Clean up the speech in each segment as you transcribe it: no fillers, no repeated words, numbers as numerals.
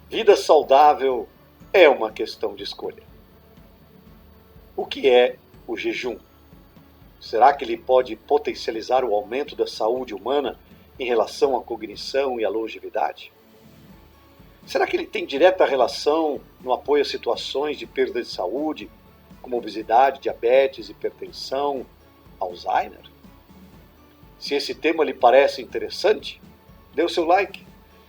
Vida saudável é uma questão de escolha. O que é o jejum? Será que ele pode potencializar o aumento da saúde humana em relação à cognição e à longevidade? Será que ele tem direta relação no apoio a situações de perda de saúde, como obesidade, diabetes, hipertensão, Alzheimer? Se esse tema lhe parece interessante, dê o seu like,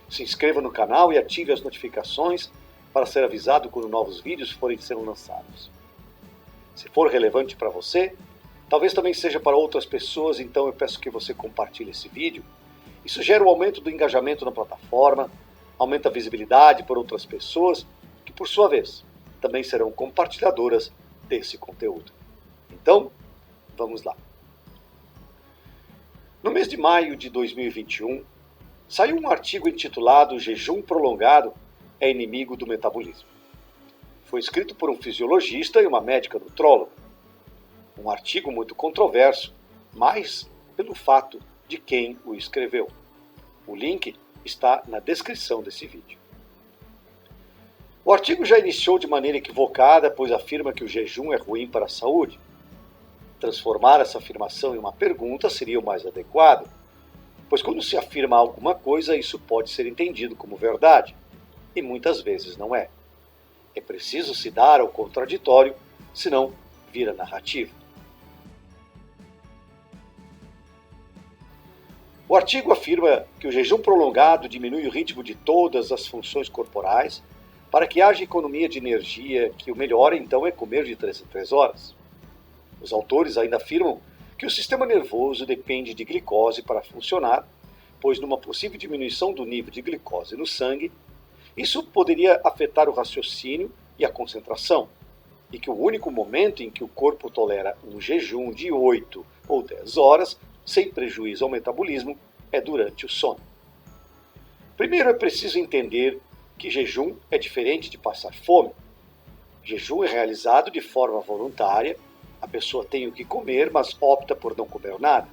se inscreva no canal e ative as notificações para ser avisado quando novos vídeos forem sendo lançados. Se for relevante para você, talvez também seja para outras pessoas, então eu peço que você compartilhe esse vídeo. Isso gera um aumento do engajamento na plataforma, aumenta a visibilidade por outras pessoas, que por sua vez também serão compartilhadoras desse conteúdo. Então, vamos lá. No mês de maio de 2021, saiu um artigo intitulado Jejum prolongado é inimigo do metabolismo. Foi escrito por um fisiologista e uma médica nutróloga. Um artigo muito controverso, mas pelo fato de quem o escreveu. O link está na descrição desse vídeo. O artigo já iniciou de maneira equivocada, pois afirma que o jejum é ruim para a saúde. Transformar essa afirmação em uma pergunta seria o mais adequado, pois quando se afirma alguma coisa, isso pode ser entendido como verdade, e muitas vezes não é. É preciso se dar ao contraditório, senão vira narrativa. O artigo afirma que o jejum prolongado diminui o ritmo de todas as funções corporais para que haja economia de energia, que o melhor então é comer de 3 em 3 horas. Os autores ainda afirmam que o sistema nervoso depende de glicose para funcionar, pois numa possível diminuição do nível de glicose no sangue, isso poderia afetar o raciocínio e a concentração, e que o único momento em que o corpo tolera um jejum de 8 ou 10 horas, sem prejuízo ao metabolismo, é durante o sono. Primeiro é preciso entender que jejum é diferente de passar fome. Jejum é realizado de forma voluntária, a pessoa tem o que comer, mas opta por não comer nada.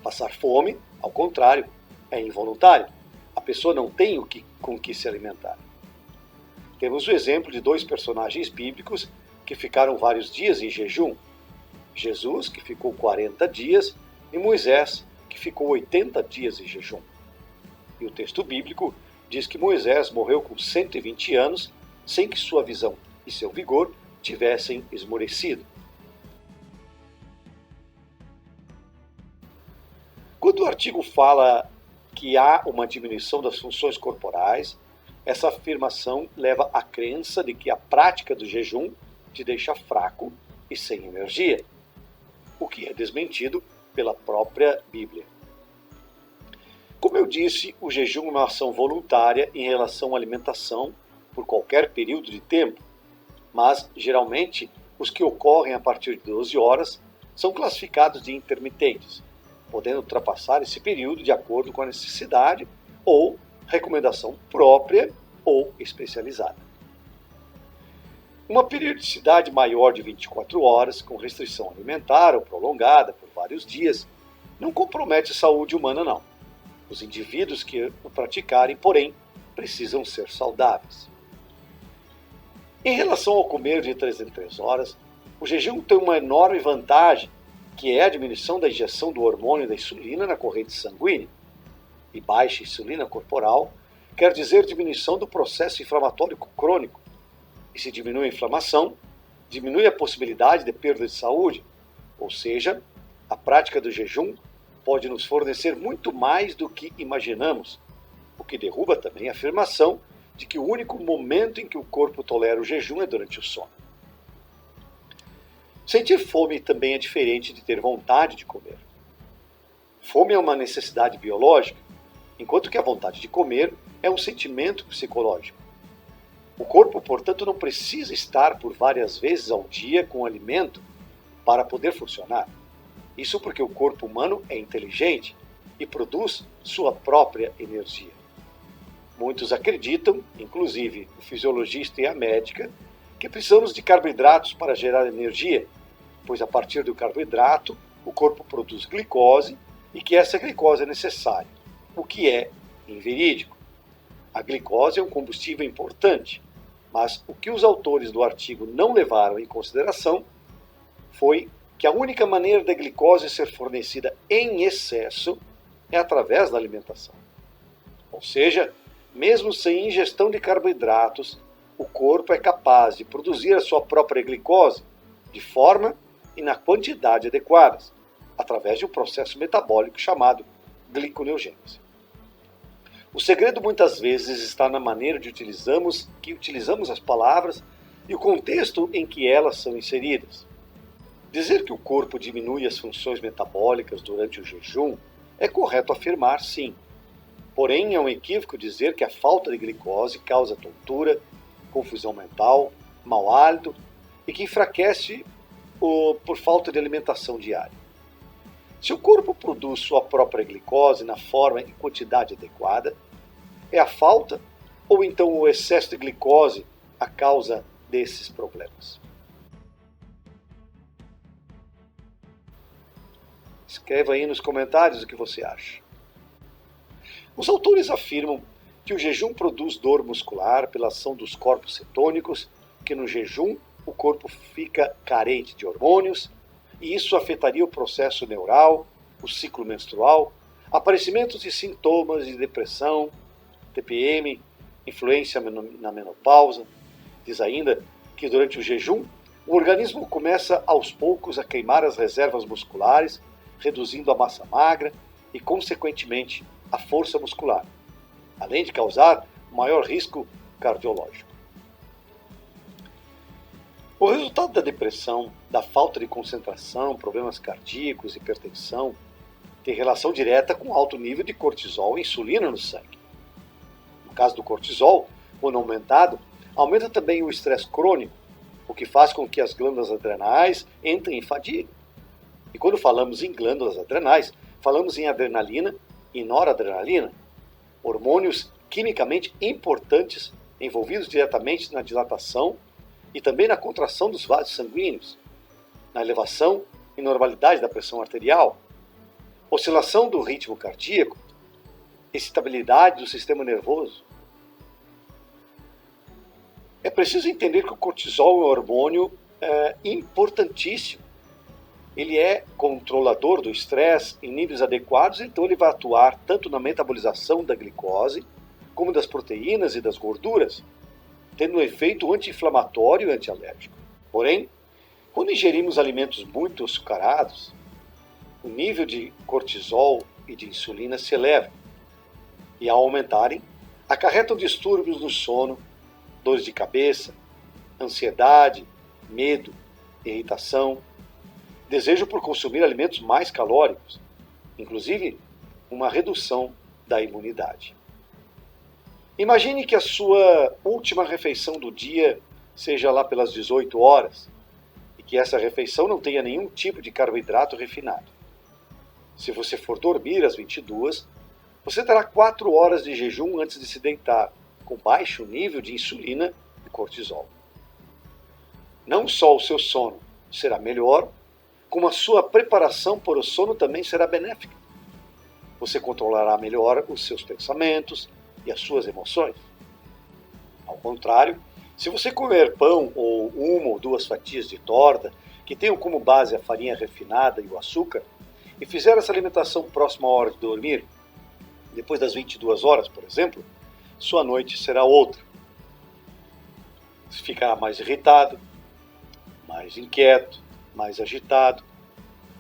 Passar fome, ao contrário, é involuntário. A pessoa não tem com que se alimentar. Temos o exemplo de 2 personagens bíblicos que ficaram vários dias em jejum. Jesus, que ficou 40 dias, e Moisés, que ficou 80 dias em jejum. E o texto bíblico diz que Moisés morreu com 120 anos, sem que sua visão e seu vigor tivessem esmorecido. Quando o artigo fala que há uma diminuição das funções corporais, essa afirmação leva à crença de que a prática do jejum te deixa fraco e sem energia, o que é desmentido pela própria Bíblia. Como eu disse, o jejum é uma ação voluntária em relação à alimentação por qualquer período de tempo, mas geralmente os que ocorrem a partir de 12 horas são classificados de intermitentes, podendo ultrapassar esse período de acordo com a necessidade ou recomendação própria ou especializada. Uma periodicidade maior de 24 horas, com restrição alimentar ou prolongada por vários dias, não compromete a saúde humana, não. Os indivíduos que o praticarem, porém, precisam ser saudáveis. Em relação ao comer de 3 em 3 horas, o jejum tem uma enorme vantagem, que é a diminuição da injeção do hormônio da insulina na corrente sanguínea. E baixa insulina corporal quer dizer diminuição do processo inflamatório crônico. E se diminui a inflamação, diminui a possibilidade de perda de saúde, ou seja, a prática do jejum pode nos fornecer muito mais do que imaginamos, o que derruba também a afirmação de que o único momento em que o corpo tolera o jejum é durante o sono. Sentir fome também é diferente de ter vontade de comer. Fome é uma necessidade biológica, enquanto que a vontade de comer é um sentimento psicológico. O corpo, portanto, não precisa estar por várias vezes ao dia com alimento para poder funcionar. Isso porque o corpo humano é inteligente e produz sua própria energia. Muitos acreditam, inclusive o fisiologista e a médica, que precisamos de carboidratos para gerar energia, pois a partir do carboidrato o corpo produz glicose e que essa glicose é necessária, o que é inverídico. A glicose é um combustível importante, mas o que os autores do artigo não levaram em consideração foi que a única maneira da glicose ser fornecida em excesso é através da alimentação. Ou seja, mesmo sem ingestão de carboidratos, o corpo é capaz de produzir a sua própria glicose de forma e na quantidade adequadas, através de um processo metabólico chamado gliconeogênese. O segredo muitas vezes está na maneira que utilizamos as palavras e o contexto em que elas são inseridas. Dizer que o corpo diminui as funções metabólicas durante o jejum é correto afirmar, sim. Porém, é um equívoco dizer que a falta de glicose causa tontura, confusão mental, mau hálito e que enfraquece por falta de alimentação diária. Se o corpo produz sua própria glicose na forma e quantidade adequada, é a falta ou então o excesso de glicose a causa desses problemas? Escreva aí nos comentários o que você acha. Os autores afirmam que o jejum produz dor muscular pela ação dos corpos cetônicos, que no jejum o corpo fica carente de hormônios, e isso afetaria o processo neural, o ciclo menstrual, aparecimentos de sintomas de depressão, TPM, influência na menopausa. Diz ainda que durante o jejum, o organismo começa aos poucos a queimar as reservas musculares, reduzindo a massa magra e, consequentemente, a força muscular, além de causar maior risco cardiológico. O resultado da depressão, da falta de concentração, problemas cardíacos, hipertensão, tem relação direta com alto nível de cortisol e insulina no sangue. No caso do cortisol, quando aumentado, aumenta também o estresse crônico, o que faz com que as glândulas adrenais entrem em fadiga. E quando falamos em glândulas adrenais, falamos em adrenalina e noradrenalina, hormônios quimicamente importantes envolvidos diretamente na dilatação e também na contração dos vasos sanguíneos, na elevação e normalidade da pressão arterial, oscilação do ritmo cardíaco, excitabilidade do sistema nervoso. É preciso entender que o cortisol é um hormônio importantíssimo. Ele é controlador do estresse em níveis adequados, então ele vai atuar tanto na metabolização da glicose, como das proteínas e das gorduras, tendo um efeito anti-inflamatório e antialérgico. Porém, quando ingerimos alimentos muito açucarados, o nível de cortisol e de insulina se eleva, e ao aumentarem, acarretam distúrbios no sono, dores de cabeça, ansiedade, medo, irritação, desejo por consumir alimentos mais calóricos, inclusive uma redução da imunidade. Imagine que a sua última refeição do dia seja lá pelas 18 horas e que essa refeição não tenha nenhum tipo de carboidrato refinado. Se você for dormir às 22, você terá 4 horas de jejum antes de se deitar, com baixo nível de insulina e cortisol. Não só o seu sono será melhor, como a sua preparação para o sono também será benéfica. Você controlará melhor os seus pensamentos e as suas emoções. Ao contrário, se você comer pão ou 1 ou 2 fatias de torta, que tenham como base a farinha refinada e o açúcar, e fizer essa alimentação próxima à hora de dormir, depois das 22 horas, por exemplo, sua noite será outra. Você ficará mais irritado, mais inquieto, mais agitado,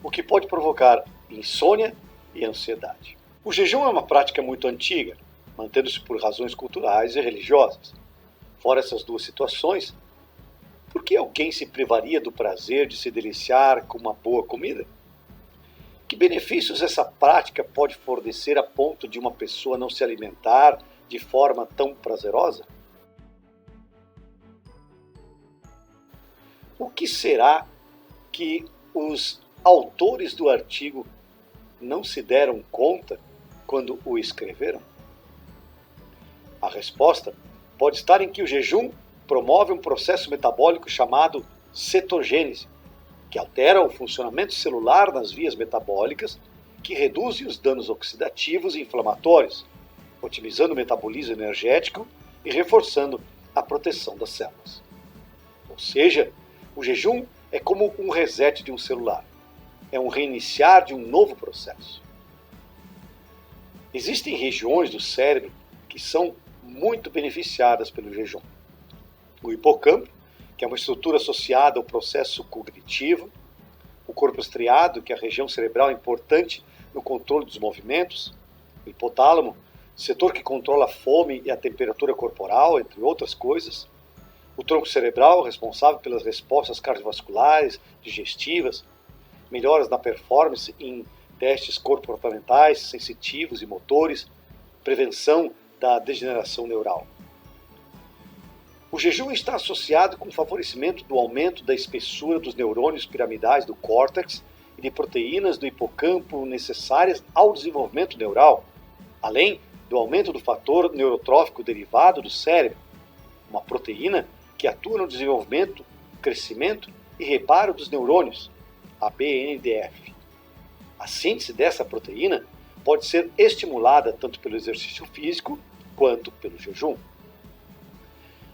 o que pode provocar insônia e ansiedade. O jejum é uma prática muito antiga, mantendo-se por razões culturais e religiosas. Fora essas duas situações, por que alguém se privaria do prazer de se deliciar com uma boa comida? Que benefícios essa prática pode fornecer a ponto de uma pessoa não se alimentar de forma tão prazerosa? O que será que os autores do artigo não se deram conta quando o escreveram? A resposta pode estar em que o jejum promove um processo metabólico chamado cetogênese, que altera o funcionamento celular nas vias metabólicas, que reduzem os danos oxidativos e inflamatórios, otimizando o metabolismo energético e reforçando a proteção das células. Ou seja, o jejum é como um reset de um celular. É um reiniciar de um novo processo. Existem regiões do cérebro que são muito beneficiadas pelo jejum. O hipocampo, que é uma estrutura associada ao processo cognitivo, o corpo estriado, que é a região cerebral importante no controle dos movimentos, o hipotálamo, setor que controla a fome e a temperatura corporal, entre outras coisas, o tronco cerebral, responsável pelas respostas cardiovasculares, digestivas, melhoras na performance em testes comportamentais, sensitivos e motores, prevenção da degeneração neural. O jejum está associado com o favorecimento do aumento da espessura dos neurônios piramidais do córtex e de proteínas do hipocampo necessárias ao desenvolvimento neural, além do aumento do fator neurotrófico derivado do cérebro, uma proteína que atua no desenvolvimento, crescimento e reparo dos neurônios, a BNDF. A síntese dessa proteína pode ser estimulada tanto pelo exercício físico quanto pelo jejum.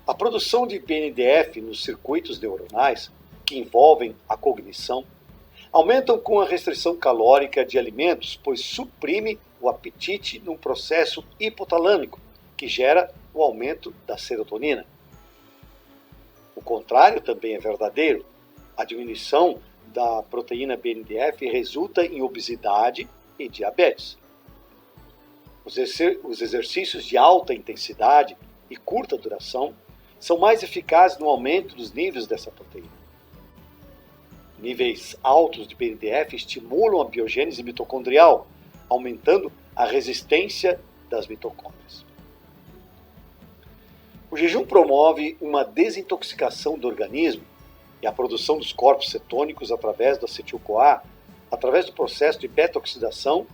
A produção de BNDF nos circuitos neuronais, que envolvem a cognição, aumentam com a restrição calórica de alimentos, pois suprime o apetite num processo hipotalâmico, que gera o aumento da serotonina. O contrário também é verdadeiro. A diminuição da proteína BNDF resulta em obesidade e diabetes. Os exercícios de alta intensidade e curta duração são mais eficazes no aumento dos níveis dessa proteína. Níveis altos de BNDF estimulam a biogênese mitocondrial, aumentando a resistência das mitocôndrias. O jejum promove uma desintoxicação do organismo e a produção dos corpos cetônicos através do acetil-CoA, através do processo de beta-oxidação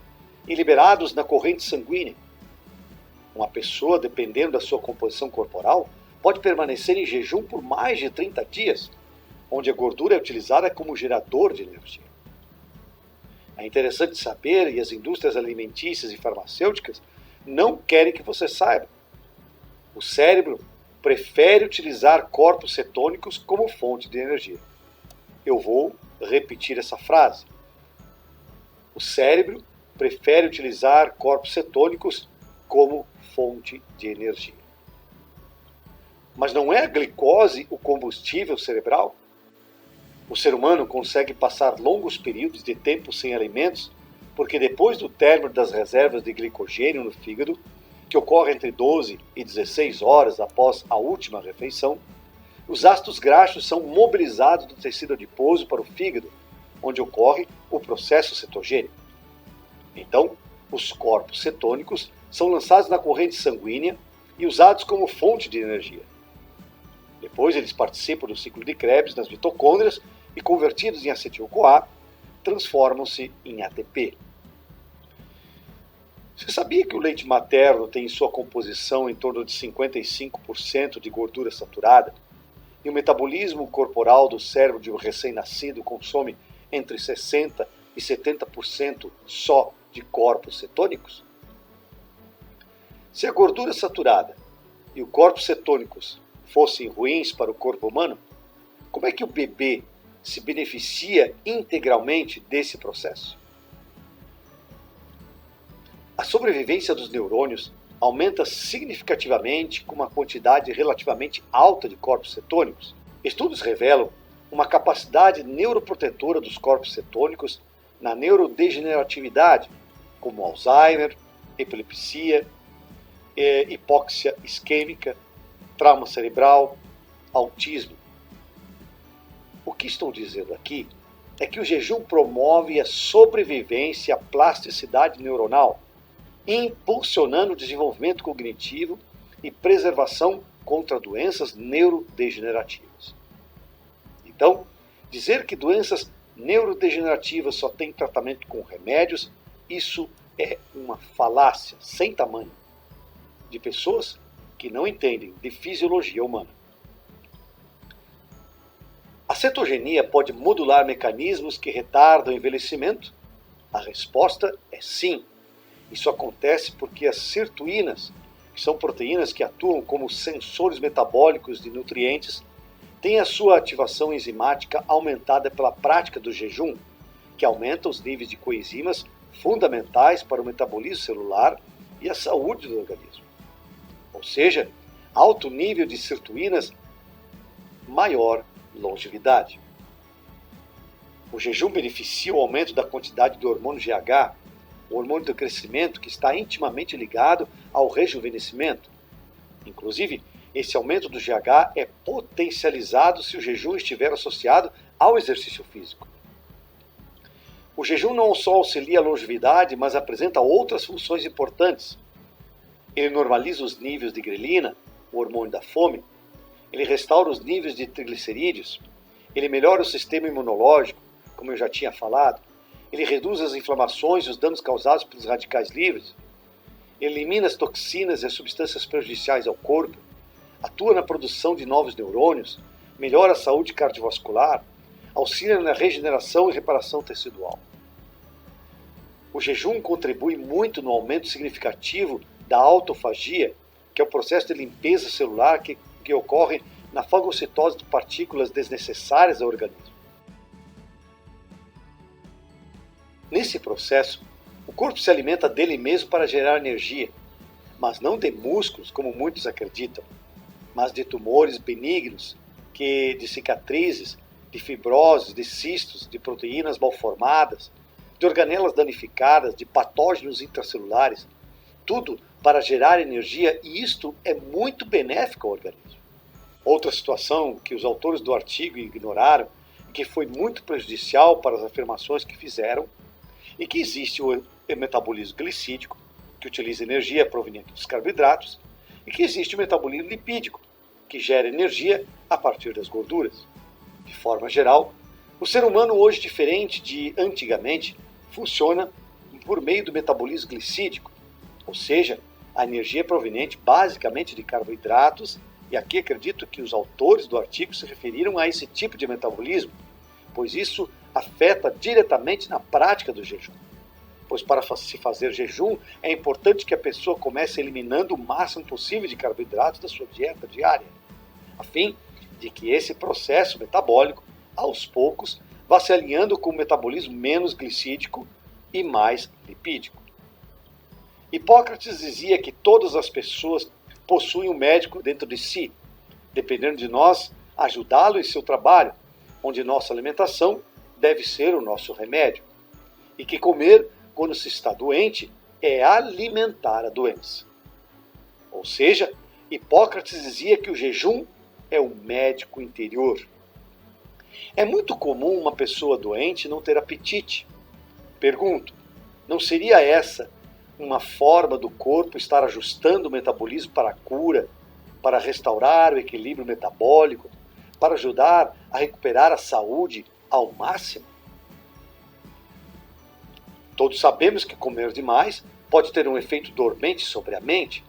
e liberados na corrente sanguínea. Uma pessoa, dependendo da sua composição corporal, pode permanecer em jejum por mais de 30 dias, onde a gordura é utilizada como gerador de energia. É interessante saber, e as indústrias alimentícias e farmacêuticas não querem que você saiba. O cérebro prefere utilizar corpos cetônicos como fonte de energia. Eu vou repetir essa frase. O cérebro prefere utilizar corpos cetônicos como fonte de energia. Mas não é a glicose o combustível cerebral? O ser humano consegue passar longos períodos de tempo sem alimentos porque depois do término das reservas de glicogênio no fígado, que ocorre entre 12 e 16 horas após a última refeição, os ácidos graxos são mobilizados do tecido adiposo para o fígado, onde ocorre o processo cetogênico. Então, os corpos cetônicos são lançados na corrente sanguínea e usados como fonte de energia. Depois eles participam do ciclo de Krebs nas mitocôndrias e, convertidos em acetil-CoA, transformam-se em ATP. Você sabia que o leite materno tem em sua composição em torno de 55% de gordura saturada? E o metabolismo corporal do cérebro de um recém-nascido consome entre 60% e 70% só de corpos cetônicos? Se a gordura saturada e os corpos cetônicos fossem ruins para o corpo humano, como é que o bebê se beneficia integralmente desse processo? A sobrevivência dos neurônios aumenta significativamente com uma quantidade relativamente alta de corpos cetônicos. Estudos revelam uma capacidade neuroprotetora dos corpos cetônicos na neurodegeneratividade, como Alzheimer, epilepsia, hipóxia isquêmica, trauma cerebral, autismo. O que estou dizendo aqui é que o jejum promove a sobrevivência e a plasticidade neuronal, impulsionando o desenvolvimento cognitivo e preservação contra doenças neurodegenerativas. Então, dizer que doenças neurodegenerativas só têm tratamento com remédios, isso é uma falácia sem tamanho de pessoas que não entendem de fisiologia humana. A cetogenia pode modular mecanismos que retardam o envelhecimento? A resposta é sim. Isso acontece porque as sirtuínas, que são proteínas que atuam como sensores metabólicos de nutrientes, têm a sua ativação enzimática aumentada pela prática do jejum, que aumenta os níveis de coenzimas fundamentais para o metabolismo celular e a saúde do organismo. Ou seja, alto nível de sirtuínas, maior longevidade. O jejum beneficia o aumento da quantidade do hormônio GH, o hormônio do crescimento, que está intimamente ligado ao rejuvenescimento. Inclusive, esse aumento do GH é potencializado se o jejum estiver associado ao exercício físico. O jejum não só auxilia a longevidade, mas apresenta outras funções importantes. Ele normaliza os níveis de grelina, o hormônio da fome. Ele restaura os níveis de triglicerídeos. Ele melhora o sistema imunológico, como eu já tinha falado. Ele reduz as inflamações e os danos causados pelos radicais livres. Ele elimina as toxinas e as substâncias prejudiciais ao corpo. Atua na produção de novos neurônios. Melhora a saúde cardiovascular. Auxilia na regeneração e reparação tecidual. O jejum contribui muito no aumento significativo da autofagia, que é o processo de limpeza celular que ocorre na fagocitose de partículas desnecessárias ao organismo. Nesse processo, o corpo se alimenta dele mesmo para gerar energia, mas não de músculos, como muitos acreditam, mas de tumores benignos, de cicatrizes, de fibroses, de cistos, de proteínas mal formadas, de organelas danificadas, de patógenos intracelulares, tudo para gerar energia, e isto é muito benéfico ao organismo. Outra situação que os autores do artigo ignoraram, que foi muito prejudicial para as afirmações que fizeram, e que existe o metabolismo glicídico, que utiliza energia proveniente dos carboidratos, e que existe o metabolismo lipídico, que gera energia a partir das gorduras. De forma geral, o ser humano hoje, diferente de antigamente, funciona por meio do metabolismo glicídico, ou seja, a energia é proveniente basicamente de carboidratos, e aqui acredito que os autores do artigo se referiram a esse tipo de metabolismo, pois isso afeta diretamente na prática do jejum. Pois para se fazer jejum, é importante que a pessoa comece eliminando o máximo possível de carboidratos da sua dieta diária, a fim de que esse processo metabólico, aos poucos, vá se alinhando com o metabolismo menos glicídico e mais lipídico. Hipócrates dizia que todas as pessoas possuem um médico dentro de si, dependendo de nós ajudá-lo em seu trabalho, onde nossa alimentação deve ser o nosso remédio, e que comer quando se está doente é alimentar a doença. Ou seja, Hipócrates dizia que o jejum é o médico interior. É muito comum uma pessoa doente não ter apetite. Pergunto, não seria essa uma forma do corpo estar ajustando o metabolismo para a cura, para restaurar o equilíbrio metabólico, para ajudar a recuperar a saúde ao máximo? Todos sabemos que comer demais pode ter um efeito dormente sobre a mente,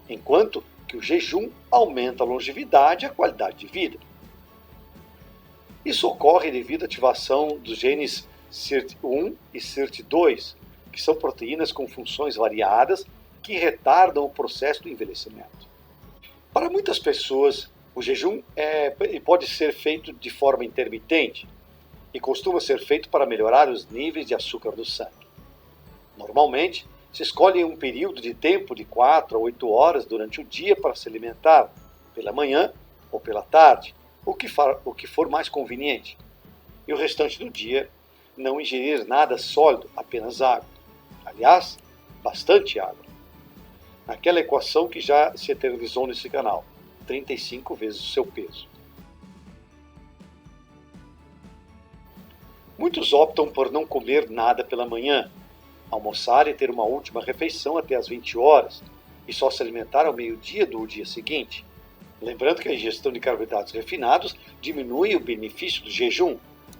enquanto que o jejum aumenta a longevidade e a qualidade de vida. Isso ocorre devido à ativação dos genes SIRT1 e SIRT2, que são proteínas com funções variadas que retardam o processo do envelhecimento. Para muitas pessoas, o jejum pode ser feito de forma intermitente e costuma ser feito para melhorar os níveis de açúcar do sangue. Normalmente, se escolhe um período de tempo de 4 a 8 horas durante o dia para se alimentar, pela manhã ou pela tarde, o que for mais conveniente. E o restante do dia, não ingerir nada sólido, apenas água. Aliás, bastante água. Naquela equação que já se eternizou nesse canal, 35 vezes o seu peso. Muitos optam por não comer nada pela manhã, almoçar e ter uma última refeição até às 20 horas, e só se alimentar ao meio-dia do dia seguinte. Lembrando que a ingestão de carboidratos refinados diminui o benefício do jejum,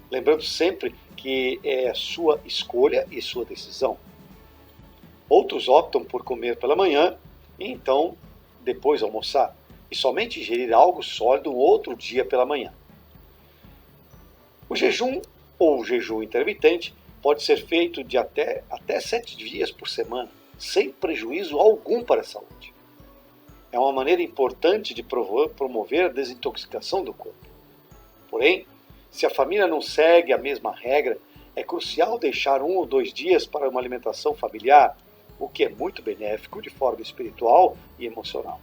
lembrando sempre que é a sua escolha e sua decisão. Outros optam por comer pela manhã e então depois almoçar, e somente ingerir algo sólido outro dia pela manhã. O jejum ou o jejum intermitente pode ser feito de até 7 dias por semana, sem prejuízo algum para a saúde. É uma maneira importante de promover a desintoxicação do corpo. Porém, se a família não segue a mesma regra, é crucial deixar 1 ou 2 dias para uma alimentação familiar, o que é muito benéfico de forma espiritual e emocional.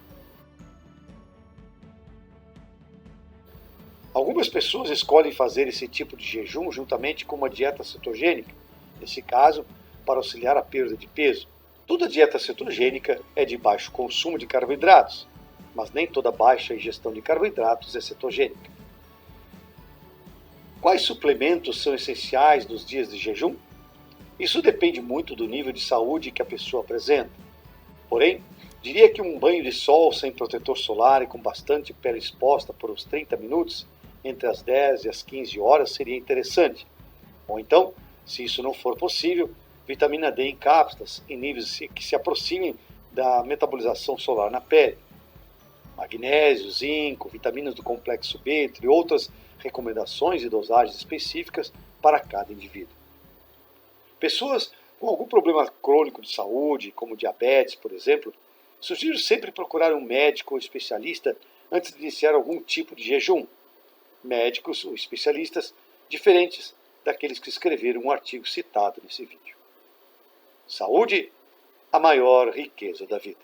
Algumas pessoas escolhem fazer esse tipo de jejum juntamente com uma dieta cetogênica, nesse caso, para auxiliar a perda de peso. Toda dieta cetogênica é de baixo consumo de carboidratos, mas nem toda baixa ingestão de carboidratos é cetogênica. Quais suplementos são essenciais nos dias de jejum? Isso depende muito do nível de saúde que a pessoa apresenta. Porém, diria que um banho de sol sem protetor solar e com bastante pele exposta por uns 30 minutos, entre as 10 e as 15 horas, seria interessante. Ou então, se isso não for possível, vitamina D em cápsulas em níveis que se aproximem da metabolização solar na pele. Magnésio, zinco, vitaminas do complexo B, entre outras recomendações e dosagens específicas para cada indivíduo. Pessoas com algum problema crônico de saúde, como diabetes, por exemplo, sugiro sempre procurar um médico ou especialista antes de iniciar algum tipo de jejum. Médicos ou especialistas diferentes daqueles que escreveram um artigo citado nesse vídeo. Saúde, a maior riqueza da vida.